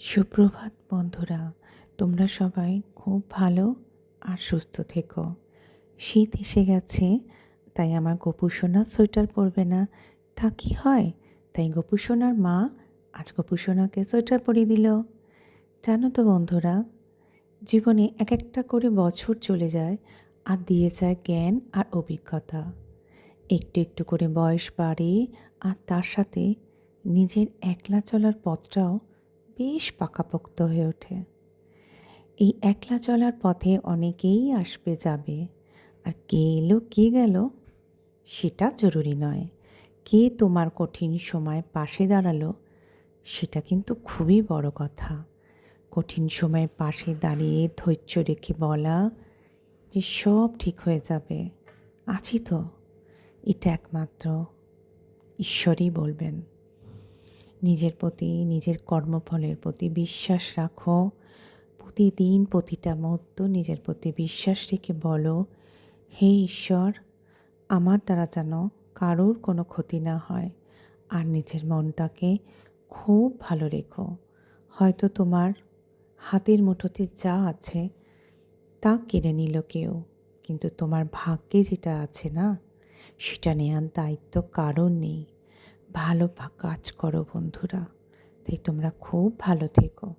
সুপ্রভাত বন্ধুরা, তোমরা সবাই খুব ভালো আর সুস্থ থেকো। শীত এসে গেছে, তাই আমার গপু সোনা সোয়েটার পরবে না, তা কি হয়? তাই গপু সোনার মা আজ গপু সোনাকে সোয়েটার পরিয়ে দিল। জানো তো বন্ধুরা, জীবনে এক একটা করে বছর চলে যায় আর দিয়ে যায় জ্ঞান আর অভিজ্ঞতা। একটু একটু করে বয়স বাড়ে আর তার সাথে নিজের একলা চলার পথটাও বেশ পাকাপোক্ত হয়ে ওঠে। এই একলা চলার পথে অনেকেই আসবে যাবে, আর কে এলো কে গেল সেটা জরুরি নয়। কে তোমার কঠিন সময় পাশে দাঁড়ালো সেটা কিন্তু খুবই বড় কথা। কঠিন সময়ে পাশে দাঁড়িয়ে ধৈর্য রেখে বলা যে সব ঠিক হয়ে যাবে, আছি তো, এটা একমাত্র ঈশ্বরই বলবেন। নিজের প্রতি, নিজের কর্মফলের প্রতি বিশ্বাস রাখো। প্রতিদিন প্রতিটা মুহূর্ত নিজের প্রতি বিশ্বাস রেখে বলো, হে ঈশ্বর, আমার দ্বারা যেন কারোর কোনো ক্ষতি না হয়। আর নিজের মনটাকে খুব ভালো রেখো। হয়তো তোমার হাতের মুঠোতে যা আছে তা কেড়ে নিল কেউ, কিন্তু তোমার ভাগ্যে যেটা আছে না, সেটা নেওয়ার দায়িত্ব কারোর নেই। ভালো কাজ করো বন্ধুরা, তাই তোমরা খুব ভালো থেকো।